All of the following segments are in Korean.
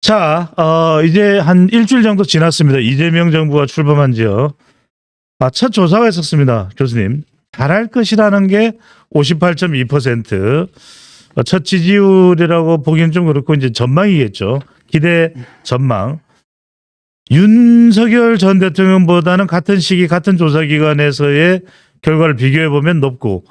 자, 이제 한 일주일 정도 지났습니다. 이재명 정부가 출범한 지요. 첫 조사가 있었습니다. 교수님. 잘할 것이라는 게 58.2%. 첫 지지율이라고 보기엔 좀 그렇고 이제 전망이겠죠. 기대 전망. 윤석열 전 대통령보다는 같은 시기 같은 조사기관에서의 결과를 비교해보면 높고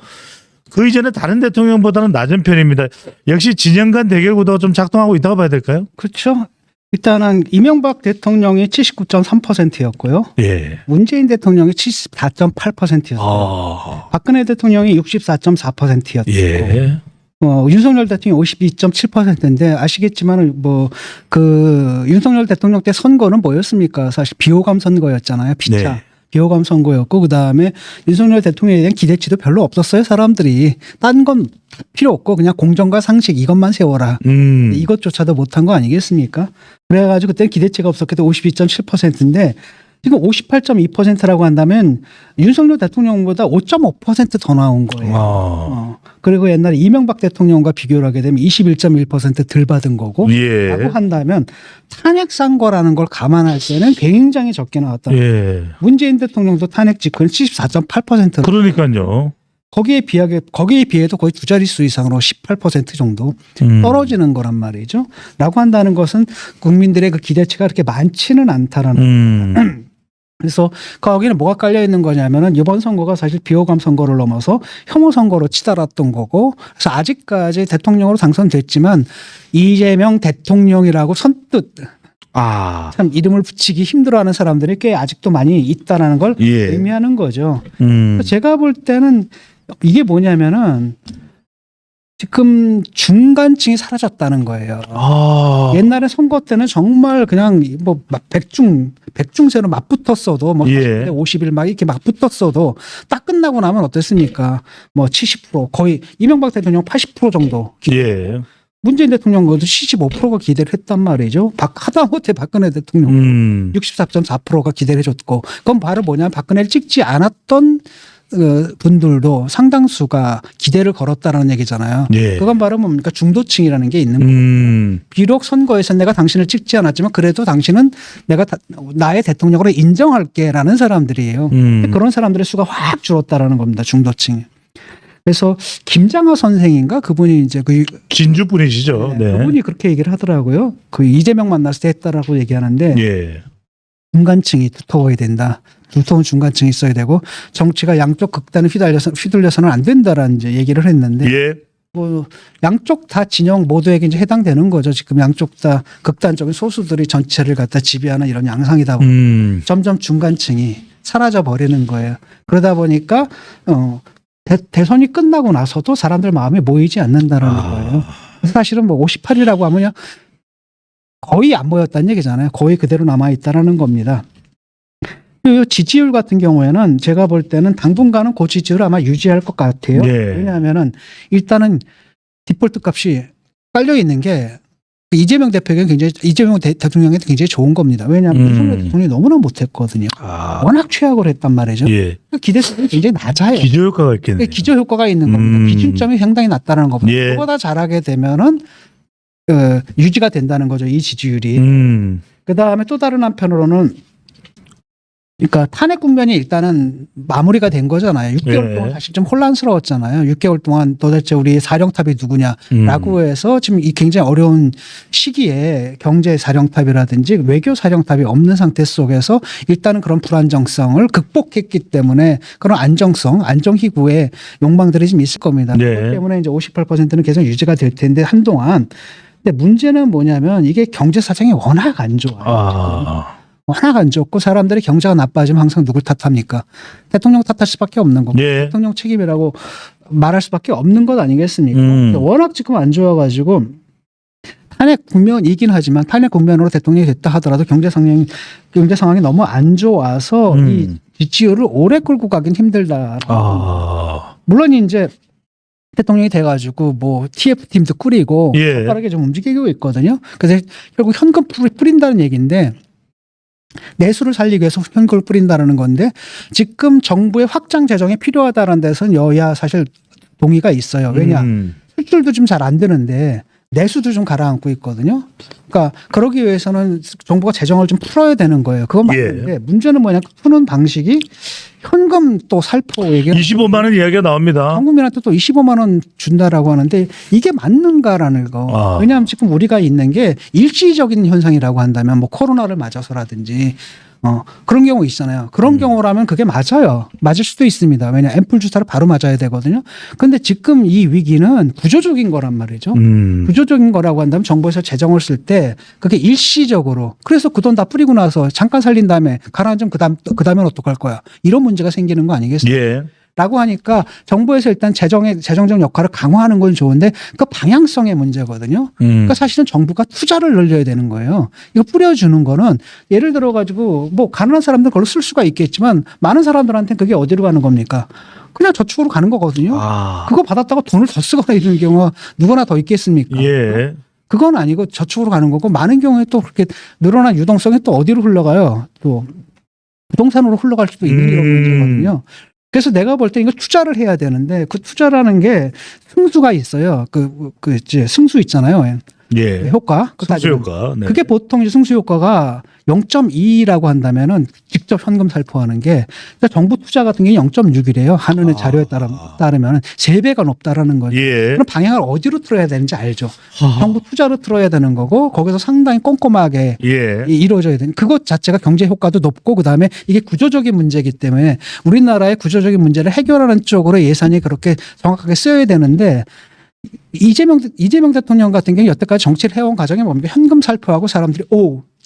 그 이전에 다른 대통령보다는 낮은 편입니다. 역시 진영 간 대결 구도가 좀 작동하고 있다고 봐야 될까요? 그렇죠. 일단은 이명박 대통령이 79.3%였고요. 예. 문재인 대통령이 74.8%였어요. 박근혜 대통령이 64.4%였고 예. 윤석열 대통령이 52.7%인데 아시겠지만 그 윤석열 대통령 때 선거는 뭐였습니까? 사실 비호감 선거였잖아요. 피차. 네. 비호감 선거였고 그다음에 윤석열 대통령에 대한 기대치도 별로 없었어요. 사람들이. 딴 건 필요 없고 그냥 공정과 상식 이것만 세워라. 이것조차도 못한 거 아니겠습니까? 그래가지고 그때 기대치가 없었기 때문에 52.7%인데 지금 58.2%라고 한다면 윤석열 대통령보다 5.5% 더 나온 거예요. 그리고 옛날에 이명박 대통령과 비교를 하게 되면 21.1%덜 받은 거고 예. 라고 한다면 탄핵 선거라는 걸 감안할 때는 굉장히 적게 나왔다. 예. 문재인 대통령도 탄핵 직후는 74.8%. 그러니까요. 거기에 비해도 거의 두 자릿수 이상으로 18% 정도 떨어지는 거란 말이죠. 라고 한다는 것은 국민들의 그 기대치가 그렇게 많지는 않다라는 겁니다. 그래서 거기는 뭐가 깔려 있는 거냐면은 이번 선거가 사실 비호감 선거를 넘어서 혐오 선거로 치달았던 거고 그래서 아직까지 대통령으로 당선됐지만 이재명 대통령이라고 선뜻 참 이름을 붙이기 힘들어하는 사람들이 꽤 아직도 많이 있다라는 걸 예. 의미하는 거죠. 제가 볼 때는 이게 뭐냐면은 지금 중간층이 사라졌다는 거예요. 옛날에 선거 때는 정말 그냥 뭐 백중세로 맞붙었어도 뭐 예. 50일 막 이렇게 맞붙었어도 딱 끝나고 나면 어땠습니까? 뭐 70% 거의 이명박 대통령 80% 정도 예. 문재인 대통령 것도 75%가 기대를 했단 말이죠. 하다못해 박근혜 대통령 64.4%가 기대를 해줬고 그건 바로 뭐냐면 박근혜를 찍지 않았던 분들도 상당수가 기대를 걸었다라는 얘기잖아요. 예. 그건 바로 뭡니까? 중도층이라는 게 있는 거예요. 비록 선거에서 내가 당신을 찍지 않았지만 그래도 당신은 내가 나의 대통령으로 인정할게라는 사람들이에요. 그런 사람들의 수가 확 줄었다라는 겁니다. 중도층이. 그래서 김장하 선생인가 그분이 이제 그 진주 분이시죠. 네. 그분이 그렇게 얘기를 하더라고요. 그 이재명 만났을 때 했다라고 얘기하는데 예. 중간층이 두터워야 된다. 두터운 중간층이 있어야 되고 정치가 양쪽 극단에 휘둘려서는 안 된다라는 이제 얘기를 했는데 예. 뭐 양쪽 다 진영 모두에게 이제 해당되는 거죠. 지금 양쪽 다 극단적인 소수들이 전체를 갖다 지배하는 이런 양상이다 보니 점점 중간층이 사라져 버리는 거예요. 그러다 보니까 대선이 끝나고 나서도 사람들 마음에 모이지 않는다라는 거예요. 사실은 뭐 58이라고 하면 그냥 거의 안 모였다는 얘기잖아요. 거의 그대로 남아있다라는 겁니다. 그 지지율 같은 경우에는 제가 볼 때는 당분간은 그 지지율을 아마 유지할 것 같아요. 네. 왜냐하면은 일단은 디폴트 값이 깔려 있는 게 이재명 대통령한테 굉장히 좋은 겁니다. 왜냐하면 윤석열 대통령이 너무나 못했거든요. 워낙 최악을 했단 말이죠. 예. 기대수준이 굉장히 낮아요. 기저효과가 있겠네요. 기저효과가 있는 겁니다. 기준점이 상당히 낮다는 겁니다. 예. 그보다 잘하게 되면은 유지가 된다는 거죠. 이 지지율이. 그다음에 또 다른 한편으로는 그러니까 탄핵 국면이 일단은 마무리가 된 거잖아요. 6개월 예. 동안 사실 좀 혼란스러웠잖아요. 6개월 동안 도대체 우리 사령탑이 누구냐라고 해서 지금 이 굉장히 어려운 시기에 경제 사령탑이라든지 외교 사령탑이 없는 상태 속에서 일단은 그런 불안정성을 극복했기 때문에 그런 안정성, 안정희구의 욕망들이 좀 있을 겁니다. 네. 그렇기 때문에 이제 58%는 계속 유지가 될 텐데 한동안. 근데 문제는 뭐냐면 이게 경제 사정이 워낙 안 좋아요. 워낙 안 좋고 사람들이 경제가 나빠지면 항상 누굴 탓합니까? 대통령 탓할 수밖에 없는 거고 예. 대통령 책임이라고 말할 수밖에 없는 것 아니겠습니까? 워낙 지금 안 좋아가지고 탄핵 국면이긴 하지만 탄핵 국면으로 대통령이 됐다 하더라도 경제 상황이 너무 안 좋아서 이 지지율을 오래 끌고 가긴 힘들다. 물론 이제 대통령이 돼가지고 뭐 TF팀도 꾸리고 예. 빠르게 좀 움직이고 있거든요. 그래서 결국 현금 뿌린다는 얘기인데 내수를 살리기 위해서 현금을 뿌린다는 건데 지금 정부의 확장 재정이 필요하다는 데서는 여야 사실 동의가 있어요. 왜냐 수출도 좀 잘 안 되는데 내수도 좀 가라앉고 있거든요. 그러니까 그러기 위해서는 정부가 재정을 좀 풀어야 되는 거예요. 그건 맞는데 문제는 뭐냐, 푸는 방식이 현금 또 살포 얘기 25만 원 이야기가 나옵니다. 한국민한테 또 25만 원 준다라고 하는데 이게 맞는가라는 거. 왜냐하면 지금 우리가 있는 게 일시적인 현상이라고 한다면 뭐 코로나를 맞아서라든지 그런 경우 있잖아요. 그런 경우라면 그게 맞아요. 맞을 수도 있습니다. 왜냐 앰플 주사를 바로 맞아야 되거든요. 근데 지금 이 위기는 구조적인 거란 말이죠. 구조적인 거라고 한다면 정부에서 재정을 쓸 때 그게 일시적으로 그래서 그 돈 다 뿌리고 나서 잠깐 살린 다음에 가라앉으면 그다음엔 어떡할 거야. 이런 문제가 생기는 거 아니겠습니까? 예. 라고 하니까 정부에서 일단 재정적 역할을 강화하는 건 좋은데 그 방향성의 문제거든요. 그러니까 사실은 정부가 투자를 늘려야 되는 거예요. 이거 뿌려주는 거는 예를 들어 가지고 뭐 가난한 사람들 그걸로 쓸 수가 있겠지만 많은 사람들한테는 그게 어디로 가는 겁니까? 그냥 저축으로 가는 거거든요. 그거 받았다가 돈을 더 쓰거나 이런 경우가 누구나 더 있겠습니까? 예. 그건 아니고 저축으로 가는 거고 많은 경우에 또 그렇게 늘어난 유동성이 또 어디로 흘러가요? 또 부동산으로 흘러갈 수도 있는 이런 문제거든요. 그래서 내가 볼 때 이거 투자를 해야 되는데 그 투자라는 게 승수가 있어요. 이제 승수 있잖아요. 예. 효과. 승수 효과. 네. 그게 보통 이제 승수 효과가 0.2라고 한다면은 직접 현금 살포하는 게 정부 투자 같은 게 0.6이래요. 한은의 자료에 따르면 3배가 높다라는 거죠. 예. 그럼 방향을 어디로 틀어야 되는지 알죠. 정부 투자로 틀어야 되는 거고 거기서 상당히 꼼꼼하게 예. 이루어져야 되는 그것 자체가 경제 효과도 높고 그다음에 이게 구조적인 문제이기 때문에 우리나라의 구조적인 문제를 해결하는 쪽으로 예산이 그렇게 정확하게 쓰여야 되는데 이재명 대통령 같은 경우 여태까지 정치를 해온 과정에 뭡니까? 현금 살포하고 사람들이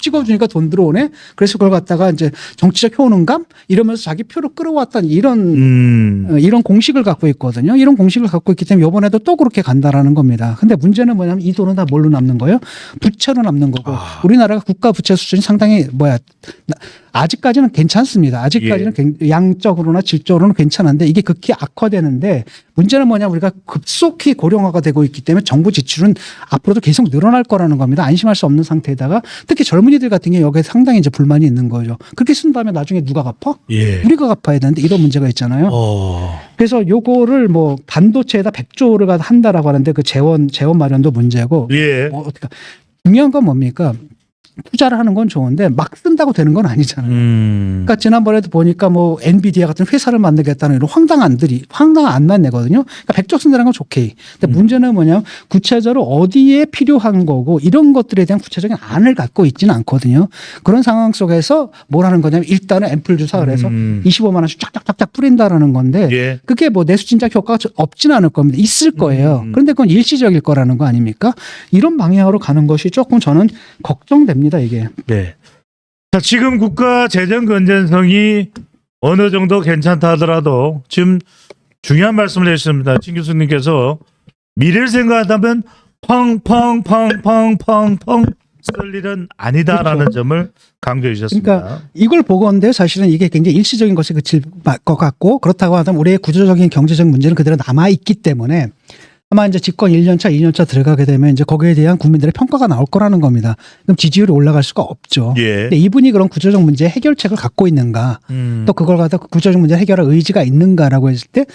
찍어주니까 돈 들어오네. 그래서 그걸 갖다가 이제 정치적 효능감 이러면서 자기 표를 끌어왔던 이런 공식을 갖고 있거든요. 이런 공식을 갖고 있기 때문에 이번에도 또 그렇게 간다라는 겁니다. 근데 문제는 뭐냐면 이 돈은 다 뭘로 남는 거예요? 부채로 남는 거고 우리나라가 국가 부채 수준이 상당히 아직까지는 괜찮습니다. 아직까지는 양적으로나 질적으로는 괜찮은데 이게 극히 악화되는데 문제는 뭐냐 우리가 급속히 고령화가 되고 있기 때문에 정부 지출은 앞으로도 계속 늘어날 거라는 겁니다. 안심할 수 없는 상태에다가 특히 젊은이들 같은 경우 여기에 상당히 이제 불만이 있는 거죠. 그렇게 쓴 다음에 나중에 누가 갚아? 예. 우리가 갚아야 되는데 이런 문제가 있잖아요. 그래서 요거를 뭐 반도체에다 100조를 한다라고 하는데 그 재원 마련도 문제고. 예. 중요한 건 뭡니까? 투자를 하는 건 좋은데 막 쓴다고 되는 건 아니잖아요. 그러니까 지난번에도 보니까 뭐 엔비디아 같은 회사를 만들겠다는 이런 황당한 안만 내거든요. 그러니까 100조 쓴다는 건 좋게. 근데 문제는 뭐냐면 구체적으로 어디에 필요한 거고 이런 것들에 대한 구체적인 안을 갖고 있지는 않거든요. 그런 상황 속에서 뭘 하는 거냐면 일단은 앰플 주사 그래서 25만 원씩 쫙쫙쫙쫙 뿌린다라는 건데 예. 그게 뭐 내수 진작 효과가 없지는 않을 겁니다. 있을 거예요. 그런데 그건 일시적일 거라는 거 아닙니까? 이런 방향으로 가는 것이 조금 저는 걱정됩니다. 이게. 네. 자, 지금 국가 재정 건전성이 어느 정도 괜찮다 하더라도 지금 중요한 말씀을 해주셨습니다. 진 교수님께서 미래를 생각한다면 펑펑펑펑펑펑 쓸 일은 아니다라는 그렇죠. 점을 강조해 주셨습니다. 그러니까 이걸 보건데 사실은 이게 굉장히 일시적인 것에 그칠 것 같고 그렇다고 하면 우리의 구조적인 경제적 문제는 그대로 남아 있기 때문에 아마 이제 집권 1년차, 2년차 들어가게 되면 이제 거기에 대한 국민들의 평가가 나올 거라는 겁니다. 그럼 지지율이 올라갈 수가 없죠. 예. 근데 이분이 그런 구조적 문제 해결책을 갖고 있는가, 또 그걸 갖다 구조적 문제 해결할 의지가 있는가라고 했을 때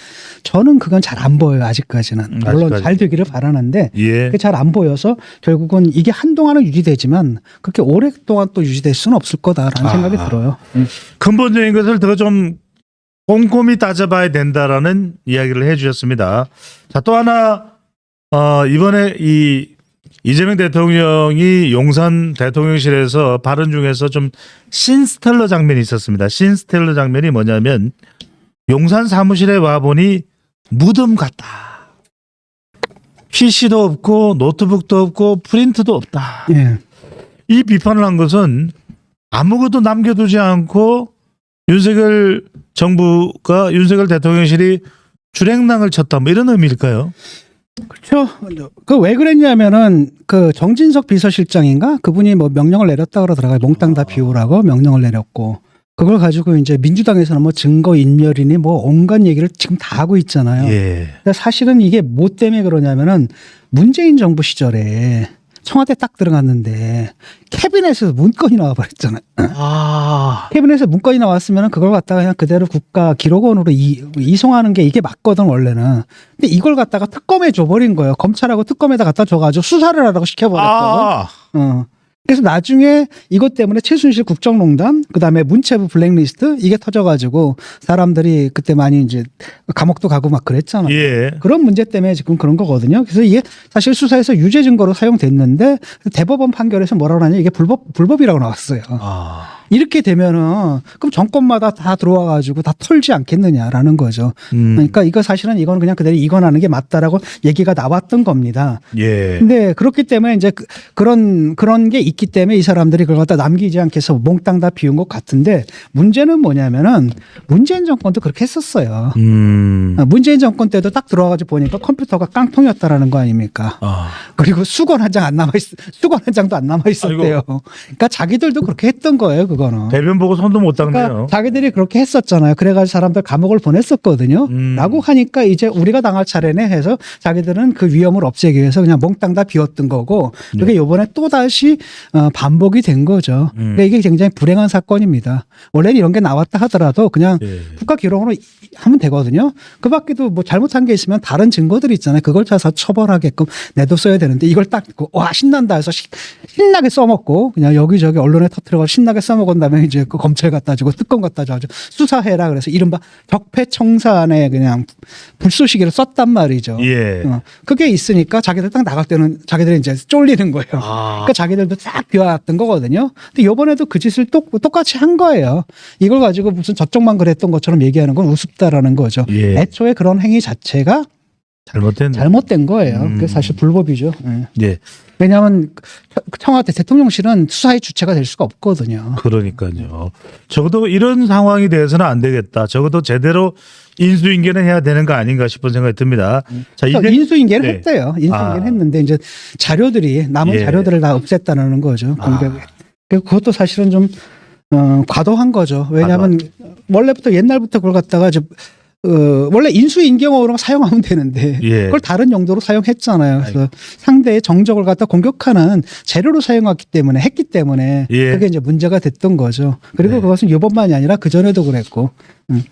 저는 그건 잘 안 보여요. 아직까지는. 물론 아직까지. 잘 되기를 바라는데 예. 그게 잘 안 보여서 결국은 이게 한동안은 유지되지만 그렇게 오랫동안 또 유지될 수는 없을 거다라는 생각이 들어요. 근본적인 것을 더 좀 꼼꼼히 따져봐야 된다라는 이야기를 해주셨습니다. 자, 또 하나 이번에 이 이재명 대통령이 용산 대통령실에서 발언 중에서 좀 신스텔러 장면이 있었습니다. 신스텔러 장면이 뭐냐면 용산 사무실에 와보니 무덤 같다. PC도 없고 노트북도 없고 프린트도 없다. 예. 이 비판을 한 것은 아무것도 남겨두지 않고 윤석열 정부가 윤석열 대통령실이 주랭랑을 쳤다 뭐 이런 의미일까요? 그렇죠. 그 왜 그랬냐면은 그 정진석 비서실장인가 그분이 뭐 명령을 내렸다 그러더라고요. 몽땅 다 비우라고 명령을 내렸고 그걸 가지고 이제 민주당에서는 뭐 증거 인멸이니 뭐 온갖 얘기를 지금 다 하고 있잖아요. 예. 근데 사실은 이게 뭐 때문에 그러냐면은 문재인 정부 시절에 청와대 딱 들어갔는데 캐비넷에서 문건이 나와버렸잖아요. 아. 캐비넷에서 문건이 나왔으면 그걸 갖다가 그냥 그대로 국가 기록원으로 이송하는 게 이게 맞거든 원래는. 근데 이걸 갖다가 특검에 줘버린 거예요. 검찰하고 특검에다 갖다 줘가지고 수사를 하라고 시켜버렸거든. 아. 그래서 나중에 이것 때문에 최순실 국정농단, 그다음에 문체부 블랙리스트 이게 터져가지고 사람들이 그때 많이 이제 감옥도 가고 막 그랬잖아요. 예. 그런 문제 때문에 지금 그런 거거든요. 그래서 이게 사실 수사에서 유죄 증거로 사용됐는데 대법원 판결에서 뭐라고 하냐 이게 불법이라고 나왔어요. 아. 이렇게 되면은 그럼 정권마다 다 들어와가지고 다 털지 않겠느냐라는 거죠. 그러니까 이거 사실은 이건 그냥 그대로 이관하는 게 맞다라고 얘기가 나왔던 겁니다. 예. 근데 그렇기 때문에 이제 그런 게 있기 때문에 이 사람들이 그걸 갖다 남기지 않게 해서 몽땅 다 비운 것 같은데 문제는 뭐냐면은 문재인 정권도 그렇게 했었어요. 문재인 정권 때도 딱 들어와가지고 보니까 컴퓨터가 깡통이었다라는 거 아닙니까? 아. 그리고 수건 한 장 안 남아 수건 한 장도 안 남아 있었대요. 그러니까 자기들도 그렇게 했던 거예요, 그거는. 대변 보고 손도 못 닦네요. 그러니까 자기들이 그렇게 했었잖아요. 그래가지고 사람들 감옥을 보냈었거든요. 라고 하니까 이제 우리가 당할 차례네 해서 자기들은 그 위험을 없애기 위해서 그냥 몽땅 다 비웠던 거고 그게 요번에 또 다시 반복이 된 거죠. 그러니까 이게 굉장히 불행한 사건입니다. 원래는 이런 게 나왔다 하더라도 그냥 예. 국가 기록으로 하면 되거든요. 그 밖에도 뭐 잘못한 게 있으면 다른 증거들이 있잖아요. 그걸 찾아서 처벌하게끔 내뒀어야 되는데 이걸 딱 와 신난다 해서 신나게 써먹고 그냥 여기저기 언론에 터뜨려서 신나게 써먹은 다음에 이제 그 검찰 갖다 주고 특검 갖다 주고 수사해라 그래서 이른바 적폐청산에 그냥 불쏘시개를 썼단 말이죠. 예. 그게 있으니까 자기들 딱 나갈 때는 자기들이 이제 쫄리는 거예요. 아. 그러니까 자기들도 싹 비워왔던 거거든요. 근데 이번에도 그 짓을 똑같이 한 거예요. 이걸 가지고 무슨 저쪽만 그랬던 것처럼 얘기하는 건 우습다라는 거죠. 예. 애초에 그런 행위 자체가 잘못된 거예요. 그게 사실 불법이죠. 예. 예. 왜냐하면 청와대 대통령실은 수사의 주체가 될 수가 없거든요. 그러니까요. 적어도 이런 상황이 돼서는 안 되겠다. 적어도 제대로 인수인계는 해야 되는 거 아닌가 싶은 생각이 듭니다. 자, 그러니까 인수인계를 네. 했대요. 인수인계를 아. 했는데 이제 자료들이 남은 예. 자료들을 다 없앴다는 거죠. 공개에. 그것도 사실은 좀 과도한 거죠. 왜냐하면 원래부터 옛날부터 그걸 갖다가 원래 인수인계용으로 사용하면 되는데 예. 그걸 다른 용도로 사용했잖아요. 그래서 상대의 정적을 갖다 공격하는 재료로 했기 때문에 예. 그게 이제 문제가 됐던 거죠. 그리고 네. 그것은 이번만이 아니라 그 전에도 그랬고.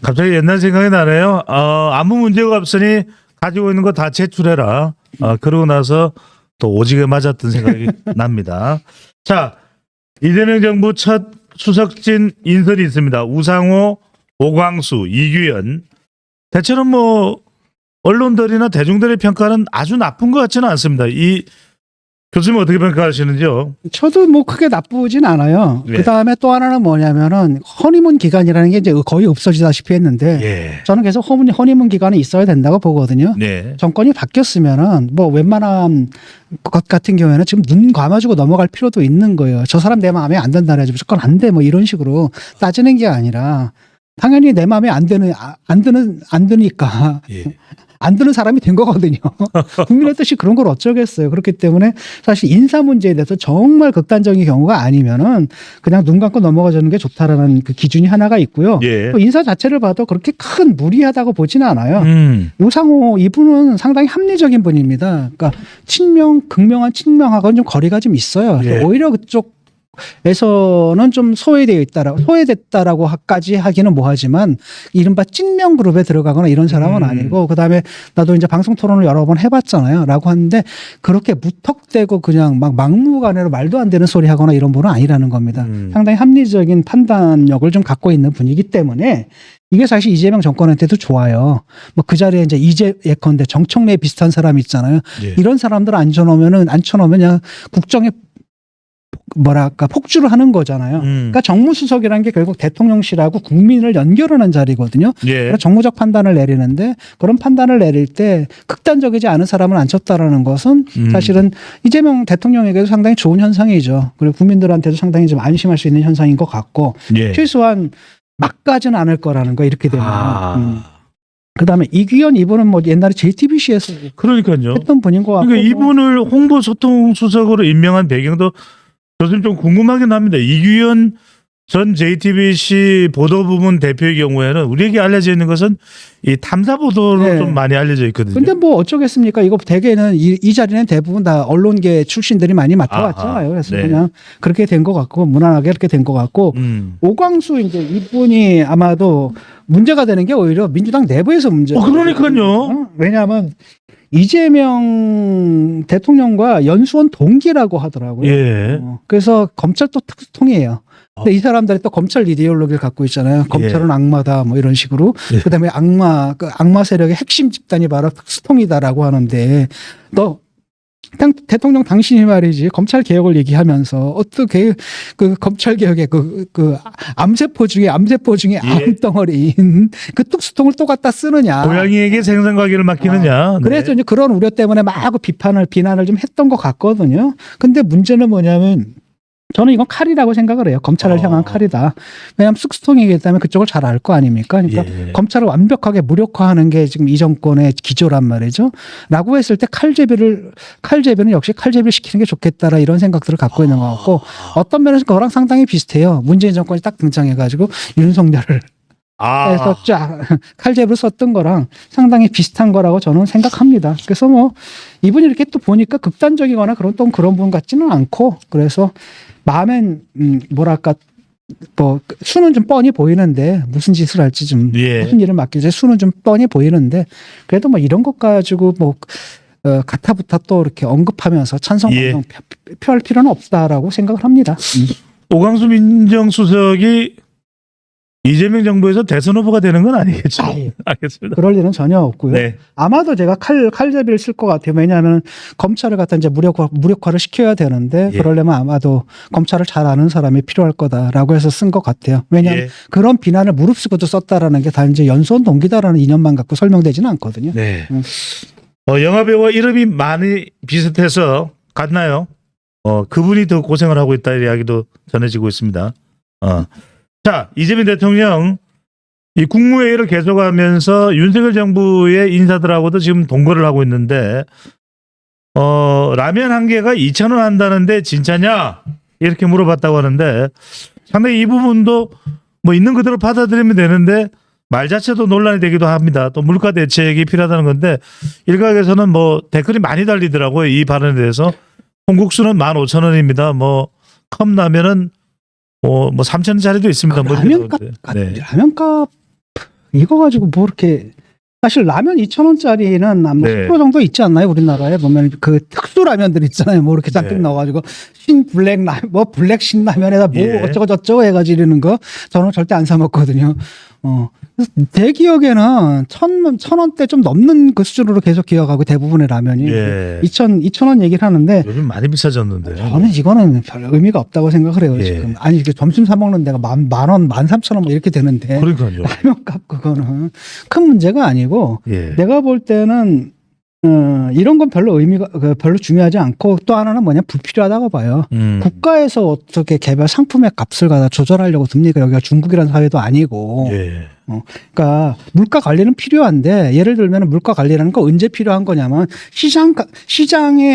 갑자기 옛날 생각이 나네요. 아무 문제가 없으니 가지고 있는 거 다 제출해라. 그러고 나서 또 오지게 맞았던 생각이 납니다. 자, 이재명 정부 첫 수석진 인선이 있습니다. 우상호, 오광수, 이규현. 대체로 뭐 언론들이나 대중들의 평가는 아주 나쁜 것 같지는 않습니다. 이 교수님 어떻게 평가하시는지요? 저도 뭐 크게 나쁘진 않아요. 네. 그 다음에 또 하나는 뭐냐면은 허니문 기간이라는 게 이제 거의 없어지다시피 했는데 예. 저는 계속 허니문 기간이 있어야 된다고 보거든요. 네. 정권이 바뀌었으면은 뭐 웬만한 것 같은 경우에는 지금 눈 감아주고 넘어갈 필요도 있는 거예요. 저 사람 내 마음에 안 든다 그래가지고 무조건 안 돼 뭐 이런 식으로 따지는 게 아니라 당연히 내 마음에 안 드니까 예. 안 드는 사람이 된 거거든요. 국민의 뜻이 그런 걸 어쩌겠어요. 그렇기 때문에 사실 인사 문제에 대해서 정말 극단적인 경우가 아니면은 그냥 눈 감고 넘어가주는 게 좋다라는 그 기준이 하나가 있고요. 예. 또 인사 자체를 봐도 그렇게 큰 무리하다고 보지는 않아요. 우상호 이분은 상당히 합리적인 분입니다. 그러니까 극명한 친명하고는 좀 거리가 좀 있어요. 예. 오히려 그쪽 에서는 좀 소외됐다라고까지 하기는 뭐하지만 이른바 찐명 그룹에 들어가거나 이런 사람은 아니고 그다음에 나도 이제 방송 토론을 여러 번 해봤잖아요.라고 하는데 그렇게 무턱대고 그냥 막 막무가내로 말도 안 되는 소리 하거나 이런 분은 아니라는 겁니다. 상당히 합리적인 판단력을 좀 갖고 있는 분이기 때문에 이게 사실 이재명 정권한테도 좋아요. 뭐 그 자리에 이제 예컨대 정청래 비슷한 사람 있잖아요. 예. 이런 사람들 앉혀놓으면 그냥 국정에 폭주를 하는 거잖아요. 그러니까 정무수석이라는 게 결국 대통령실하고 국민을 연결하는 자리거든요. 예. 그래서 정무적 판단을 내리는데 그런 판단을 내릴 때 극단적이지 않은 사람을 앉혔다라는 것은 사실은 이재명 대통령에게도 상당히 좋은 현상이죠. 그리고 국민들한테도 상당히 좀 안심할 수 있는 현상인 것 같고 예. 최소한 막 가지는 않을 거라는 거 이렇게 되면. 그다음에 이규현 이분은 뭐 옛날에 JTBC에서 그러니까요. 했던 분인 것 같고. 그러니까 이분을 홍보소통수석으로 임명한 배경도 교수님 좀 궁금하긴 합니다. 이규현 전 JTBC 보도부문 대표의 경우에는 우리에게 알려져 있는 것은 이 탐사 보도로 네. 좀 많이 알려져 있거든요. 근데 뭐 어쩌겠습니까? 이거 대개는 이 자리는 대부분 다 언론계 출신들이 많이 맡아왔잖아요. 그래서 네. 그냥 그렇게 된 것 같고 무난하게 그렇게 된 것 같고 오광수 이제 이분이 아마도 문제가 되는 게 오히려 민주당 내부에서 문제가. 그러니까요. 왜냐하면 이재명 대통령과 연수원 동기라고 하더라고요. 예. 그래서 검찰도 특수통이에요. 근데 이 사람들이 또 검찰 이데올로기를 갖고 있잖아요. 검찰은 악마다 뭐 이런 식으로. 예. 그다음에 악마 세력의 핵심 집단이 바로 특수통이다라고 하는데 또 대통령 당신이 말이지 검찰 개혁을 얘기하면서 어떻게 그 검찰 개혁의 그 암세포 중에 암덩어리인 그 특수통을 또 갖다 쓰느냐. 고양이에게 생선가게를 맡기느냐. 네. 그래서 이제 그런 우려 때문에 막 비난을 좀 했던 것 같거든요. 근데 문제는 뭐냐면 저는 이건 칼이라고 생각을 해요. 검찰을 향한 칼이다. 왜냐하면 특수통이기 때문에 그쪽을 잘 알 거 아닙니까? 그러니까 예. 검찰을 완벽하게 무력화하는 게 지금 이 정권의 기조란 말이죠. 라고 했을 때 칼제비는 역시 칼제비를 시키는 게 좋겠다라 이런 생각들을 갖고 있는 것 같고 어떤 면에서 그거랑 상당히 비슷해요. 문재인 정권이 딱 등장해가지고 윤석열을 해서 쫙 칼제비를 썼던 거랑 상당히 비슷한 거라고 저는 생각합니다. 그래서 뭐 이분이 이렇게 또 보니까 극단적이거나 그런 분 같지는 않고 그래서 마음엔 뭐랄까 뭐 수는 좀 뻔히 보이는데 무슨 짓을 할지 좀 예. 무슨 일을 맡길지 수는 좀 뻔히 보이는데 그래도 뭐 이런 것 가지고 뭐 가타부타 또 이렇게 언급하면서 찬성 반성 표할 필요는 없다라고 생각을 합니다. 오광수 민정수석이 이재명 정부에서 대선 후보가 되는 건 아니겠죠? 아유. 알겠습니다. 그럴 일은 전혀 없고요. 네. 아마도 제가 칼제비를 쓸 것 같아요. 왜냐하면 검찰을 갖다 이제 무력화를 시켜야 되는데 예. 그러려면 아마도 검찰을 잘 아는 사람이 필요할 거다라고 해서 쓴 것 같아요. 왜냐하면 예. 그런 비난을 무릅쓰고도 썼다라는 게 단지 연수원 동기다라는 이념만 갖고 설명되지는 않거든요. 네. 영화배우와 이름이 많이 비슷해서 같나요? 그분이 더 고생을 하고 있다 이야기도 전해지고 있습니다. 자, 이재명 대통령 이 국무회의를 계속하면서 윤석열 정부의 인사들하고도 지금 동거를 하고 있는데 라면 한 개가 2,000원 한다는데 진짜냐? 이렇게 물어봤다고 하는데 상당히 이 부분도 뭐 있는 그대로 받아들이면 되는데 말 자체도 논란이 되기도 합니다. 또 물가 대책이 필요하다는 건데 일각에서는 뭐 댓글이 많이 달리더라고요. 이 발언에 대해서 콩국수는 15,000원입니다. 뭐 컵라면은 뭐 3,000원짜리도 있습니다. 뭐 이렇게 라면값, 네. 라면값 이거 가지고 뭐 이렇게 사실 라면 2,000원짜리는 뭐 네. 10% 정도 있지 않나요? 우리나라에 보면 그 특수 라면들 있잖아요. 뭐 이렇게 잔뜩 네. 넣어가지고 블랙 신라면에다 뭐 예. 어쩌고 저쩌고 해가지고 이러는 거 저는 절대 안 사 먹거든요. 그래서 제 기억에는 1,000원대 좀 넘는 그 수준으로 계속 기억하고 대부분의 라면이 예. 2,000원 얘기를 하는데 요즘 많이 비싸졌는데. 저는 이거는 별 의미가 없다고 생각을 해요. 예. 지금 아니 이게 점심 사 먹는 데가 만 원, 13,000원 뭐 이렇게 되는데 그러니까요. 라면값 그거는 큰 문제가 아니고 예. 내가 볼 때는 이런 건 별로 중요하지 않고 또 하나는 뭐냐 불필요하다고 봐요. 국가에서 어떻게 개별 상품의 값을 갖다 조절하려고 듭니까? 여기가 중국이라는 사회도 아니고. 예. 그러니까 물가 관리는 필요한데 예를 들면 물가 관리라는 거 언제 필요한 거냐면 시장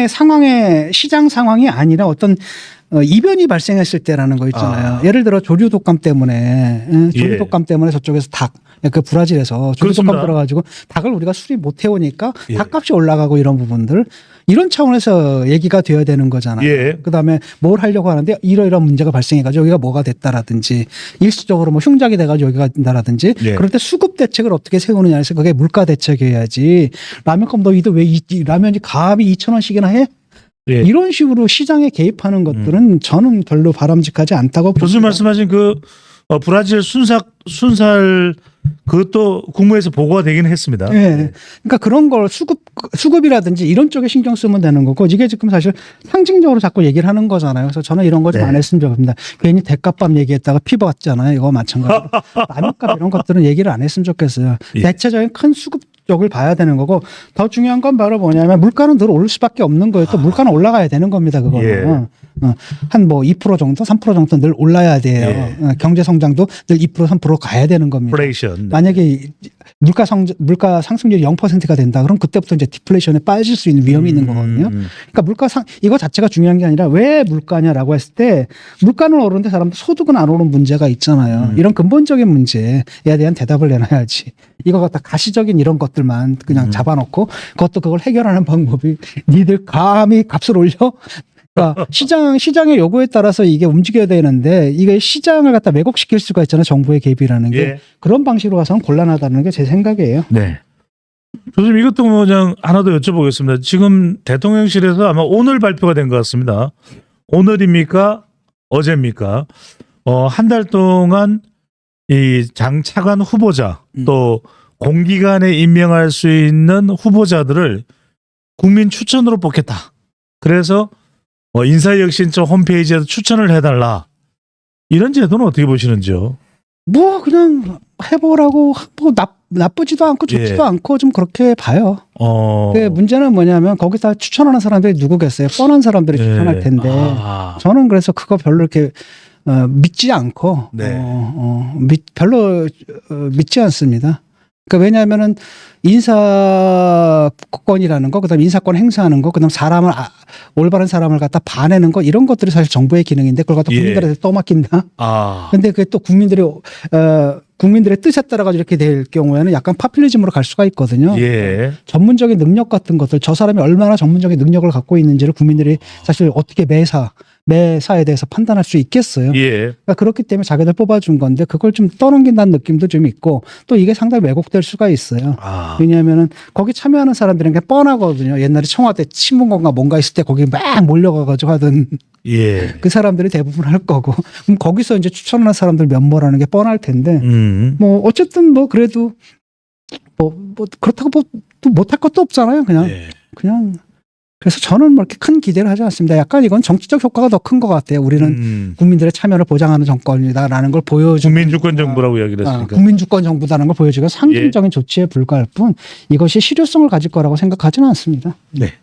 상황이 아니라 어떤 이변이 발생했을 때라는 거 있잖아요. 예를 들어 조류 독감 때문에 저쪽에서 그 브라질에서 조류 독감 그렇습니다. 들어가지고 닭을 우리가 수입 못 해오니까 예. 닭값이 올라가고 이런 부분들 이런 차원에서 얘기가 돼야 되는 거잖아요. 예. 그다음에 뭘 하려고 하는데 이러이러한 문제가 발생해가지고 여기가 뭐가 됐다라든지 일시적으로 뭐 흉작이 돼가지고 여기가 된다라든지 예. 그럴 때 수급 대책을 어떻게 세우느냐 해서 그게 물가 대책이어야지 라면값 너희들 왜 라면이 감히 2,000원씩이나 해? 예. 이런 식으로 시장에 개입하는 것들은 저는 별로 바람직하지 않다고 교수님 봅니다. 말씀하신 그 브라질 순살 그것도 국무에서 보고가 되긴 했습니다. 예. 그러니까 그런 걸 수급이라든지 이런 쪽에 신경 쓰면 되는 거고 이게 지금 사실 상징적으로 자꾸 얘기를 하는 거잖아요. 그래서 저는 이런 거 좀 안 했으면 좋겠습니다. 괜히 대값밥 얘기했다가 피부 왔잖아요. 이거 마찬가지로. 라면값 이런 것들은 얘기를 안 했으면 좋겠어요. 예. 대체적인 큰 수급 쪽을 봐야 되는 거고 더 중요한 건 바로 뭐냐면 물가는 늘 오를 수밖에 없는 거예요. 또 물가는 올라가야 되는 겁니다. 그거는. 예. 한 뭐 2% 정도, 3% 정도 늘 올라야 돼요. 예. 경제 성장도 늘 2%, 3% 가야 되는 겁니다. 인플레이션. 만약에 물가 상승률이 0%가 된다. 그럼 그때부터 이제 디플레이션에 빠질 수 있는 위험이 있는 거거든요. 그러니까 이거 자체가 중요한 게 아니라 왜 물가냐라고 했을 때 물가는 오르는데 사람들 소득은 안 오르는 문제가 있잖아요. 이런 근본적인 문제에 대한 대답을 내놔야지. 이거 갖다 가시적인 이런 것들만 그냥 잡아놓고 그걸 해결하는 방법이 니들 감히 값을 올려? 그러니까 시장의 요구에 따라서 이게 움직여야 되는데 이게 시장을 갖다 왜곡시킬 수가 있잖아요. 정부의 개입이라는 게. 예. 그런 방식으로 가서는 곤란하다는 게 제 생각이에요. 네. 교수님 이것도 그냥 하나 더 여쭤보겠습니다. 지금 대통령실에서 아마 오늘 발표가 된 것 같습니다. 오늘입니까? 어제입니까? 한 달 동안 이 장 차관 후보자 또 공기관에 임명할 수 있는 후보자들을 국민 추천으로 뽑겠다. 그래서 인사혁신처 홈페이지에서 추천을 해달라. 이런 제도는 어떻게 보시는지요? 뭐 그냥 해보라고 뭐 나쁘지도 않고 좋지도 예. 않고 좀 그렇게 봐요. 근데 문제는 뭐냐면 거기다 추천하는 사람들이 누구겠어요? 뻔한 사람들이 예. 추천할 텐데 아. 저는 그래서 그거 별로 이렇게 믿지 않고 네. 별로 믿지 않습니다. 그러니까 왜냐하면은 인사권이라는 거, 그다음에 인사권 행사하는 거, 그다음 올바른 사람을 갖다 봐내는 거 이런 것들이 사실 정부의 기능인데 그걸 갖다 예. 국민들한테 떠맡긴다. 아. 근데 그게 또 국민들의 뜻에 따라 가지고 이렇게 될 경우에는 약간 파퓰리즘으로 갈 수가 있거든요. 예. 전문적인 능력 같은 것들, 저 사람이 얼마나 전문적인 능력을 갖고 있는지를 국민들이 사실 어떻게 매사에 대해서 판단할 수 있겠어요. 예. 그러니까 그렇기 때문에 자기들 뽑아준 건데 그걸 좀 떠넘긴다는 느낌도 좀 있고 또 이게 상당히 왜곡될 수가 있어요. 아. 왜냐하면은 거기 참여하는 사람들은 게 뻔하거든요. 옛날에 청와대 친문건가 뭔가 있을 때 거기 막 몰려가가지고 하던 예. 그 사람들이 대부분 할 거고 그럼 거기서 이제 추천하는 사람들 면모라는 게 뻔할 텐데 뭐 어쨌든 뭐 그래도 뭐 그렇다고 뭐 또 못할 것도 없잖아요. 그냥 예. 그래서 저는 뭐 이렇게 큰 기대를 하지 않습니다. 약간 이건 정치적 효과가 더 큰 것 같아요. 우리는 국민들의 참여를 보장하는 정권이다라는 걸 보여주고 국민주권 정부라고 이야기를 했으니까. 국민주권 정부다는 걸 보여주고 상징적인 조치에 불과할 뿐 이것이 실효성을 가질 거라고 생각하지는 않습니다. 네.